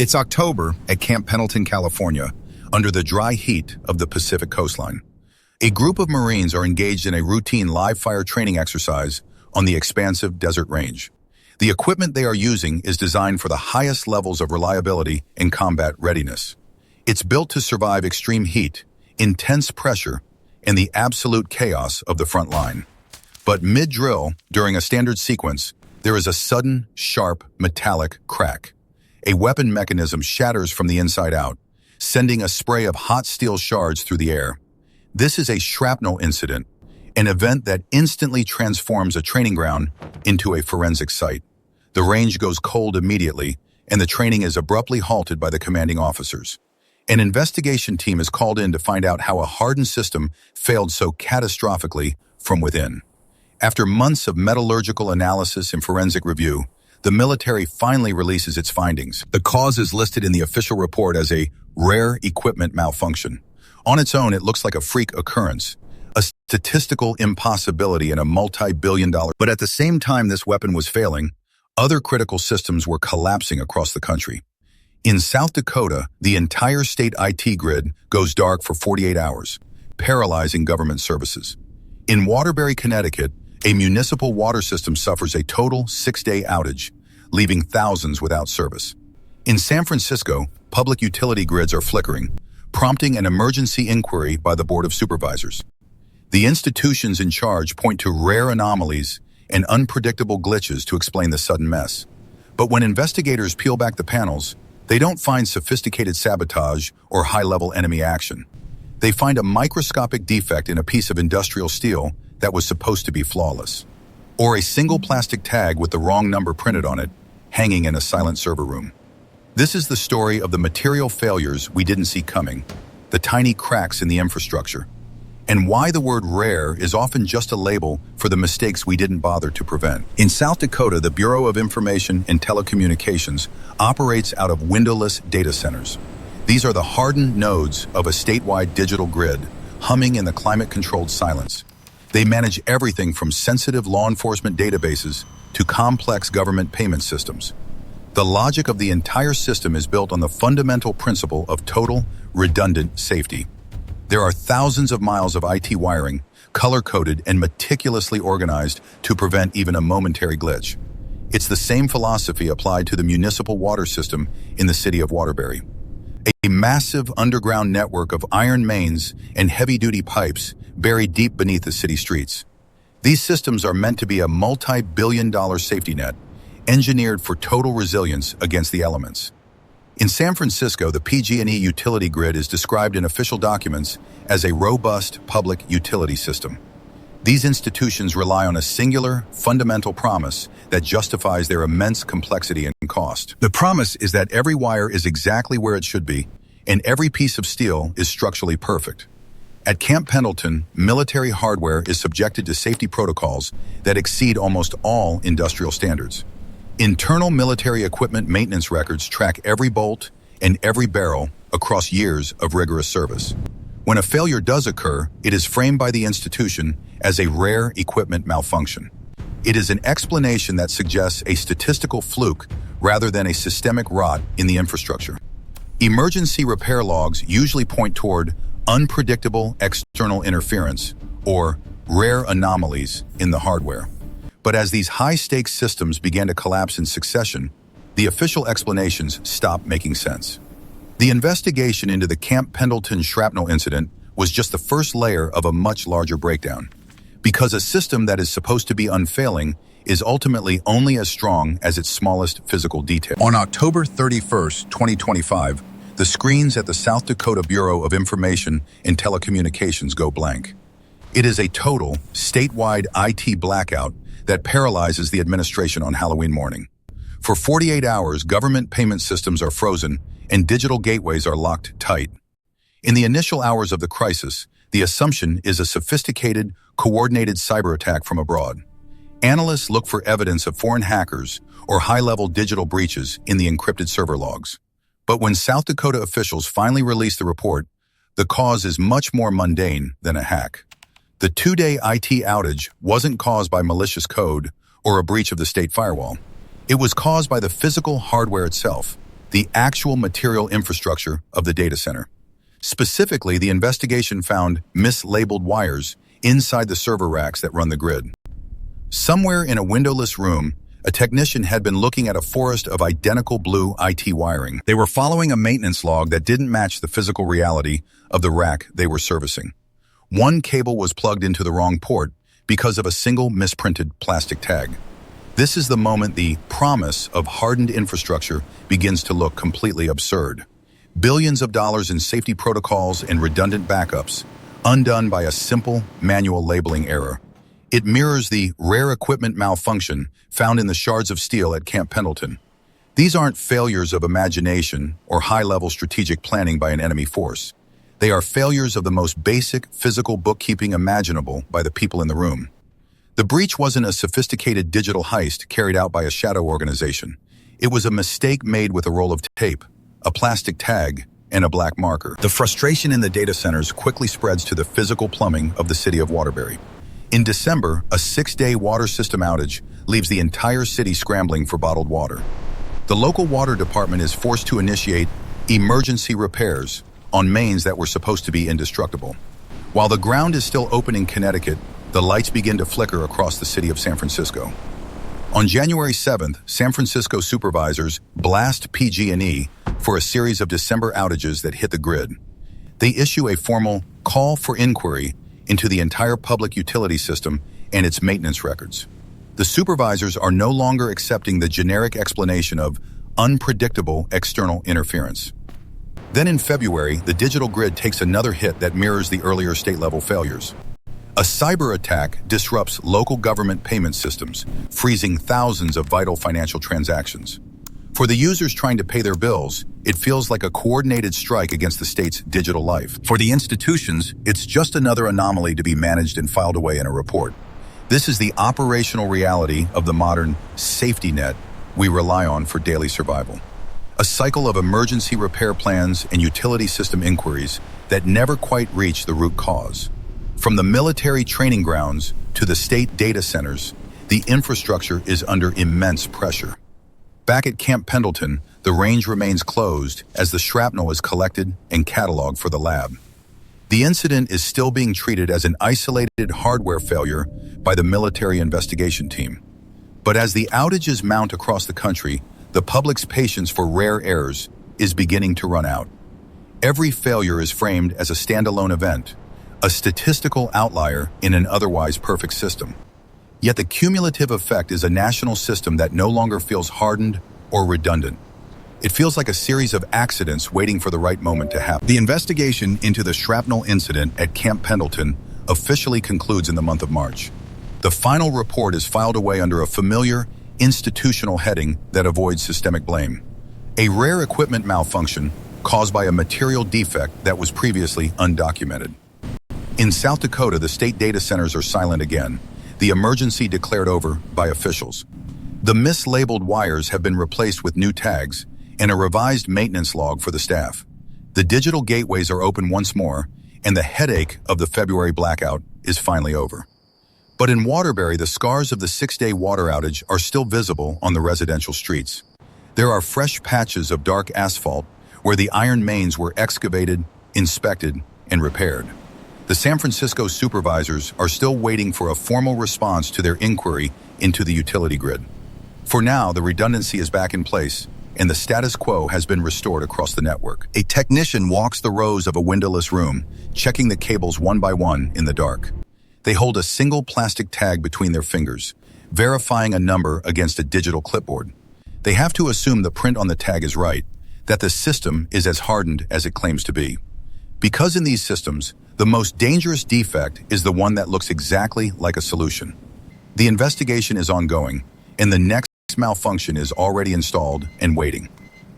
It's October at Camp Pendleton, California, under the dry heat of the Pacific coastline. A group of Marines are engaged in a routine live-fire training exercise on the expansive desert range. The equipment they are using is designed for the highest levels of reliability and combat readiness. It's built to survive extreme heat, intense pressure, and the absolute chaos of the front line. But mid-drill, during a standard sequence, there is a sudden, sharp, metallic crack. A weapon mechanism shatters from the inside out, sending a spray of hot steel shards through the air. This is a shrapnel incident, an event that instantly transforms a training ground into a forensic site. The range goes cold immediately, and the training is abruptly halted by the commanding officers. An investigation team is called in to find out how a hardened system failed so catastrophically from within. After months of metallurgical analysis and forensic review, the military finally releases its findings. The cause is listed in the official report as a rare equipment malfunction. On its own, it looks like a freak occurrence, a statistical impossibility in a multi-billion-dollar. But at the same time this weapon was failing, other critical systems were collapsing across the country. In South Dakota, the entire state IT grid goes dark for 48 hours, paralyzing government services. In Waterbury, Connecticut, a municipal water system suffers a total 6-day outage, leaving thousands without service. In San Francisco, public utility grids are flickering, prompting an emergency inquiry by the Board of Supervisors. The institutions in charge point to rare anomalies and unpredictable glitches to explain the sudden mess. But when investigators peel back the panels, they don't find sophisticated sabotage or high-level enemy action. They find a microscopic defect in a piece of industrial steel that was supposed to be flawless, or a single plastic tag with the wrong number printed on it, hanging in a silent server room. This is the story of the material failures we didn't see coming, the tiny cracks in the infrastructure, and why the word rare is often just a label for the mistakes we didn't bother to prevent. In South Dakota, the Bureau of Information and Telecommunications operates out of windowless data centers. These are the hardened nodes of a statewide digital grid, humming in the climate-controlled silence. They manage everything from sensitive law enforcement databases to complex government payment systems. The logic of the entire system is built on the fundamental principle of total, redundant safety. There are thousands of miles of IT wiring, color-coded and meticulously organized to prevent even a momentary glitch. It's the same philosophy applied to the municipal water system in the city of Waterbury. A massive underground network of iron mains and heavy-duty pipes buried deep beneath the city streets. These systems are meant to be a multi-billion-dollar safety net, engineered for total resilience against the elements. In San Francisco, the PG&E utility grid is described in official documents as a robust public utility system. These institutions rely on a singular, fundamental promise that justifies their immense complexity and cost. The promise is that every wire is exactly where it should be, and every piece of steel is structurally perfect. At Camp Pendleton, military hardware is subjected to safety protocols that exceed almost all industrial standards. Internal military equipment maintenance records track every bolt and every barrel across years of rigorous service. When a failure does occur, it is framed by the institution as a rare equipment malfunction. It is an explanation that suggests a statistical fluke rather than a systemic rot in the infrastructure. Emergency repair logs usually point toward unpredictable external interference or rare anomalies in the hardware. But as these high-stakes systems began to collapse in succession, the official explanations stopped making sense. The investigation into the Camp Pendleton shrapnel incident was just the first layer of a much larger breakdown, because a system that is supposed to be unfailing is ultimately only as strong as its smallest physical detail. On October 31st, 2025, the screens at the South Dakota Bureau of Information and Telecommunications go blank. It is a total, statewide IT blackout that paralyzes the administration on Halloween morning. For 48 hours, government payment systems are frozen and digital gateways are locked tight. In the initial hours of the crisis, the assumption is a sophisticated, coordinated cyber attack from abroad. Analysts look for evidence of foreign hackers or high-level digital breaches in the encrypted server logs. But when South Dakota officials finally release the report, the cause is much more mundane than a hack. The 2-day IT outage wasn't caused by malicious code or a breach of the state firewall. It was caused by the physical hardware itself. the actual material infrastructure of the data center. Specifically, the investigation found mislabeled wires inside the server racks that run the grid. Somewhere in a windowless room, a technician had been looking at a forest of identical blue IT wiring. They were following a maintenance log that didn't match the physical reality of the rack they were servicing. One cable was plugged into the wrong port because of a single misprinted plastic tag. This is the moment the promise of hardened infrastructure begins to look completely absurd. Billions of dollars in safety protocols and redundant backups, undone by a simple manual labeling error. It mirrors the rare equipment malfunction found in the shards of steel at Camp Pendleton. These aren't failures of imagination or high-level strategic planning by an enemy force. They are failures of the most basic physical bookkeeping imaginable by the people in the room. The breach wasn't a sophisticated digital heist carried out by a shadow organization. It was a mistake made with a roll of tape, a plastic tag, and a black marker. The frustration in the data centers quickly spreads to the physical plumbing of the city of Waterbury. In December, a 6-day water system outage leaves the entire city scrambling for bottled water. The local water department is forced to initiate emergency repairs on mains that were supposed to be indestructible. While the ground is still open in Connecticut, the lights begin to flicker across the city of San Francisco. On January 7th, San Francisco supervisors blast PG&E for a series of December outages that hit the grid. They issue a formal call for inquiry into the entire public utility system and its maintenance records. The supervisors are no longer accepting the generic explanation of unpredictable external interference. Then in February, the digital grid takes another hit that mirrors the earlier state-level failures. A cyber attack disrupts local government payment systems, freezing thousands of vital financial transactions. For the users trying to pay their bills, it feels like a coordinated strike against the state's digital life. For the institutions, it's just another anomaly to be managed and filed away in a report. This is the operational reality of the modern safety net we rely on for daily survival. A cycle of emergency repair plans and utility system inquiries that never quite reach the root cause. From the military training grounds to the state data centers, the infrastructure is under immense pressure. Back at Camp Pendleton, the range remains closed as the shrapnel is collected and cataloged for the lab. The incident is still being treated as an isolated hardware failure by the military investigation team. But as the outages mount across the country, the public's patience for rare errors is beginning to run out. Every failure is framed as a standalone event, a statistical outlier in an otherwise perfect system. Yet the cumulative effect is a national system that no longer feels hardened or redundant. It feels like a series of accidents waiting for the right moment to happen. The investigation into the shrapnel incident at Camp Pendleton officially concludes in the month of March. The final report is filed away under a familiar institutional heading that avoids systemic blame. A rare equipment malfunction caused by a material defect that was previously undocumented. In South Dakota, the state data centers are silent again, the emergency declared over by officials. The mislabeled wires have been replaced with new tags and a revised maintenance log for the staff. The digital gateways are open once more, and the headache of the February blackout is finally over. But in Waterbury, the scars of the 6-day water outage are still visible on the residential streets. There are fresh patches of dark asphalt where the iron mains were excavated, inspected, and repaired. The San Francisco supervisors are still waiting for a formal response to their inquiry into the utility grid. For now, the redundancy is back in place, and the status quo has been restored across the network. A technician walks the rows of a windowless room, checking the cables one by one in the dark. They hold a single plastic tag between their fingers, verifying a number against a digital clipboard. They have to assume the print on the tag is right, that the system is as hardened as it claims to be. Because in these systems, the most dangerous defect is the one that looks exactly like a solution. The investigation is ongoing, and the next malfunction is already installed and waiting.